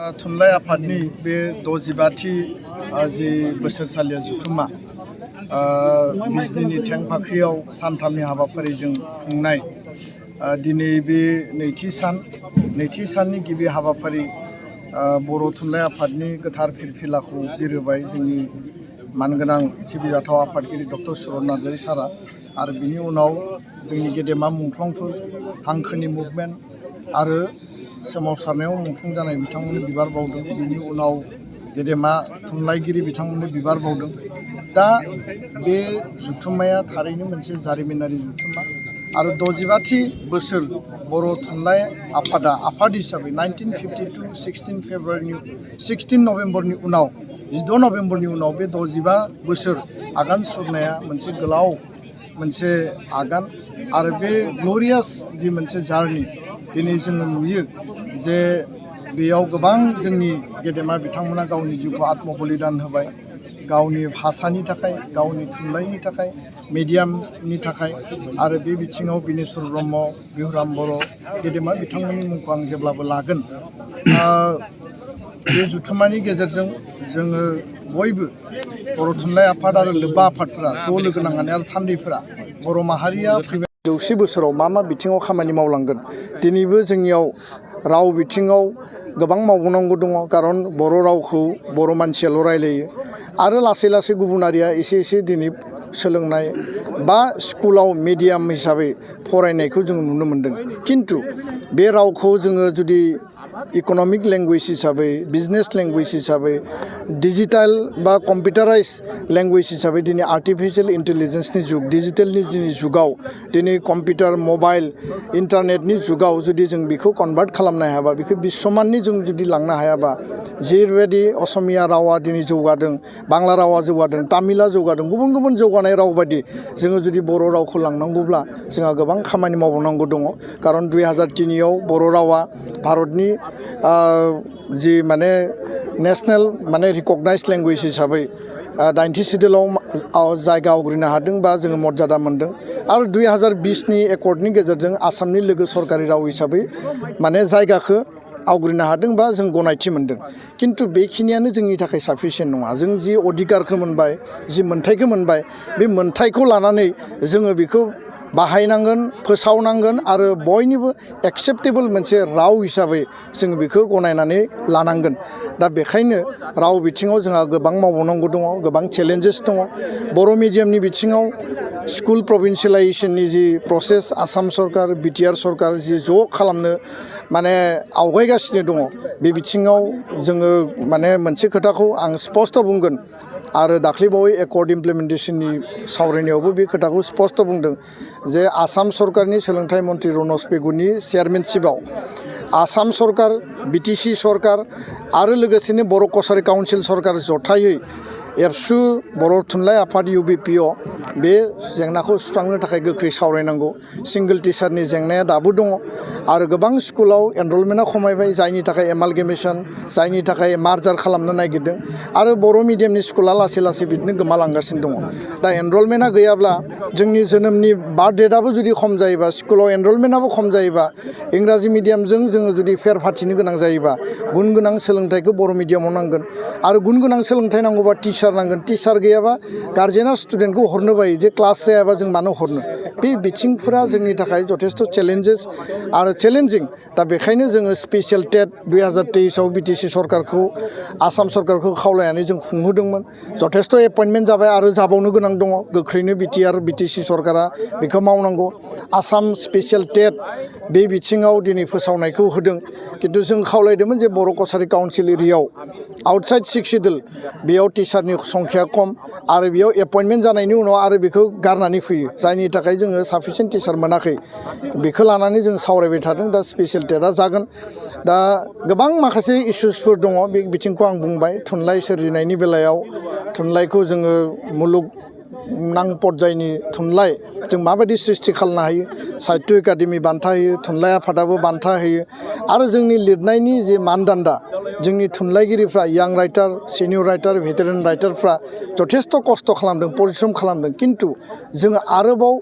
थुनलाइ आफादनि बे 65थि जि बोसोरसालिया जुथुमा बिजनीनि थेंफाख्रियाव सानथामनि हाबाफारिजों खुंनाय दिनै बे नैथि साननि गिबि हाबाफारि बर' थुनलाइ आफादनि गोथार फिरफिलाखौ बिरहोबाय जोंनि मानगोनां सिबिजाथाव आफादगिरि डक्टर सुरन नार्जारी सारा आरो बिनि उनाव जोंनि गेदेमा मुंख्लंफोर हांखोनि मुभमेन्ट आरो सोमावसारनायाव मुंख्लं जानाय बिथांमोननो बिबार बावदों। बिनि उनाव गेदेमा थुनलाइगिरि बिथांमोननो बिबार बावदों। दा बे जुथुम्माया थारैनो मोनसे जारिमिनारि जुथुम्मा आरो 65थि बोसोर बर' थुनलाइ आफादा आफाद हिसाबै 1952 16 नभेम्बरनि उनाव 16 नभेम्बरनि उनाव बे 65 बोसोर आगान सुरनाया मोनसे गोलाव मोनसे आगान आरो बे ग्ल'रियास जि मोनसे जार्नि दिनै जोङो नुयो जे बेयाव गोबां जोंनि गेदेमा बिथांमोना गावनि जिउखौ आत्म बलिदान होबाय गावनि भाषानि थाखाय गावनि थुनलाइनि थाखाय मिडियामनि थाखाय आरो बे बिथिङाव बिनेश्वर ब्रह्म बिहुराम बर' गेदेमा बिथांमोननि मुंखौ आं जेब्लाबो लागोन। बे जुथुम्मानि गेजेरजों जोङो बयबो बर' थुनलाइ आफाद आरो लोब्बा आफादफोरा ज' लोगो नांनानै आरो थान्दैफोरा बर' माहारिया फैबाय 100 बोसोराव मा बिथिङाव खामानि मावलांगोन दिनैबो जोंनियाव राव बिथिङाव गोबां मावबावनांगौ दङ। खारन बर' रावखौ बर' मानसियाल' रायलायो आरो लासै लासै गुबुनारिया एसे दिनै सोलोंनाय बा स्कुलाव मिडियाम हिसाबै फरायनायखौ जों नुनो मोन्दों। किन्तु बे रावखौ जोङो जुदि इक'नमिक लेंगुवेज हिसाबै बिजनेस लेंगुवेज हिसाबै डिजिटेल बा कम्पिउटाराइज लेंगुवेज हिसाबै दिनै आर्टिफिशियेल इन्टेलिजेन्सनि जुग डिजिटेलनि दिनै जुगाव दिनै कम्पिउटार मबाइल इन्टारनेटनि जुगाव जुदि जों बेखौ कनभार्ट खालामनो हायाबा बेखौ बिश्वमाननि जों जुदि लांनो हायाबा जेरैबायदि असमिया रावा दिनै जौगादों बांला रावा जौगादों तामिला जौगादों गुबुन जौगानाय राव बायदि जोङो जुदि बर' रावखौ लांनांगौब्ला जोंहा गोबां खामानि मावनांगौ दङ। खारन 2003आव बर' रावा भारतनि जि माने नेशनेल माने रिकगनाइज लेंगुवेज हिसाबै 90 सिडिउलाव जायगा आवग्रिनो हादों बा जोङो मर्यादा मोन्दों आरो 2020नि एकर्डनि गेजेरजों आसामनि लोगो सरकारि राव हिसाबै माने जायगाखौ आवग्रिनो हादों बा जों गनायथि मोन्दों। किन्तु बेखिनियानो जोंनि थाखाय साफिसियेन्ट नङा। जों जि अधिकारखौ मोनबाय जि मोन्थायखौ मोनबाय बे मोन्थायखौ लानानै जोङो बेखौ बाहायनांगोन फोसावनांगोन आरो बयनिबो एक्सेप्टेबल मोनसे राव हिसाबै जों बेखौ गनायनानै लानांगोन। दा बेखायनो राव बिथिङाव जोंहा गोबां मावबावनांगौ दङ गोबां चेलेन्जेस दङ। बर' मिडियामनि बिथिङाव स्कुल प्रभिन्सियेलाइजेसननि जि प्रसेस आसाम सरकार बिटिआर सरकार जि ज' खालामनो माने आवगायगासिनो दङ बे बिथिङाव जोङो माने मोनसे खोथाखौ आं स्पष्ट बुंगोन आरो दाख्लैबावै एकर्ड इमप्लिमेन्टेसननि सावरायनायावबो बे खोथाखौ स्पष्ट बुंदों जे आसाम सरकारनि सोलोंथाइ मन्त्रि रनज पेगुनि चेयारमेनशिपआव आसाम सरकार बिटिसि सरकार आरो लोगोसेनो बर' कसारि काउन्सिल सरकार जथायै एबसु बर' थुनलाइ आफाद UBPO बे जेंनाखौ सुस्रांनो थाखाय गोख्रै सावरायनांगौ। सिंगोल टिचारनि जेंनाया दाबो दङ आरो गोबां स्कुलाव एनरलमेन्टआ खमायबाय जायनि थाखाय एमालगेमेसन जायनि थाखाय मार्जार खालामनो नागिरदों आरो बर' मिडियामनि स्कुला लासै बिदिनो गोमालांगासिनो दङ। दा एनरलमेन्टआ गैयाब्ला जोंनि जोनोमनि बार्थ डेटआबो जुदि खम जायोबा स्कुलाव एनरलमेन्टआबो खम जायोबा इंराजि मिडियामजों जोङो जुदि फेर फाथिनो गोनां जायोबा गुन गोनां सोलोंथाइखौ बर' मिडियामाव नांगोन आरो गुन गोनां सोलोंथाइ नांगौबा टिचार नांगोन। टिचार गैयाबा गार्जेना स्टुडेन्टखौ हरनो बायो जे क्लास जायाबा जों मानो हरनो। बे बिथिंफोरा जोंनि थाखाय जथेस्थ' चेलेन्जेस आरो चेलेन्जिं। दा बेखायनो जोङो स्पेसियेल टेट 2023आव बिटिसि सरकारखौ आसाम सरकारखौ खावलायनानै जों खुंहोदोंमोन। जथेस्थ' एपइन्टमेन्ट जाबाय आरो जाबावनो गोनां दङ। गोख्रैनो बिटिआर बिटिसि सरकारा बेखौ मावनांगौ। आसाम स्पेसियेल टेट बे बिथिङाव दिनै फोसावनायखौ होदों किन्तु जों खावलायदोंमोन जे बर' कसारि काउन्सिल एरियायाव आउटसाइड 6 सिडिउल बेयाव टिचारनि संख्या खम आरो बेयाव एपइन्टमेन्ट जानायनि उनाव आरो बेखौ गारनानै फैयो जायनि थाखाय जोङो साफिसियेन्ट टिचार मोनाखै। बेखौ लानानै जों सावरायबाय थादों। दा स्पेसियेल टेटआ जागोन। दा गोबां माखासे इसुसफोर दङ बे बिथिंखौ आं बुंबाय। थुनलाइ सोरजिनायनि बेलायाव थुनलाइखौ जोङो मुलुगनां पर्यायनि थुनलाइ जों माबायदि सृष्टि खालामनो हायो साहित्य एकाडेमि बान्था होयो थुनलाइ आफादाबो बान्था होयो आरो जोंनि लिरनायनि जे मानदान्दा जोंनि थुनलाइगिरिफ्रा यां राइटार सिनियर राइटार भेटेरान राइटारफ्रा जथेस्थ' खस्थ' खालामदों परिश्रम खालामदों। किन्तु जोङो आरोबाव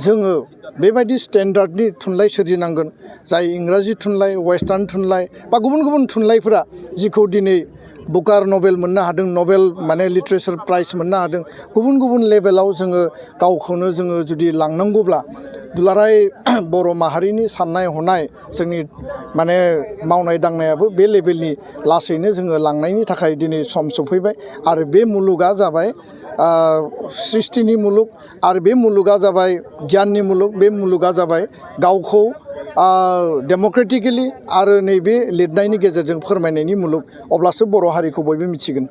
जोङो बेबायदि स्टेन्डार्डनि थुनलाइ सोरजिनांगोन जाय इंराजि थुनलाइ वेस्टार्न थुनलाइ बा गुबुन गुबुन थुनलाइफोरा जिखौ दिनै बुकार नभेल मोननो हादों नभेल माने लिटारेचार प्राइज मोननो हादों गुबुन गुबुन लेभेलाव जोङो गावखौनो जोङो जुदि लांनांगौब्ला दुलाराय बर' माहारिनि साननाय हनाय जोंनि माने मावनाय दांनायाबो बे लेभेलनि लासैनो जोङो लांनायनि थाखाय दिनै सम सफैबाय आरो बे मुलुगा जाबाय सृष्टिनि मुलुग आरो बे मुलुगा जाबाय गियाननि मुलुग बे मुलुगा जाबाय गावखौ डेम'क्रेटिकेलि आरो नैबे लिरनायनि गेजेरजों फोरमायनायनि मुलुग अब्लासो बर' हारिखौ बयबो मिथिगोन।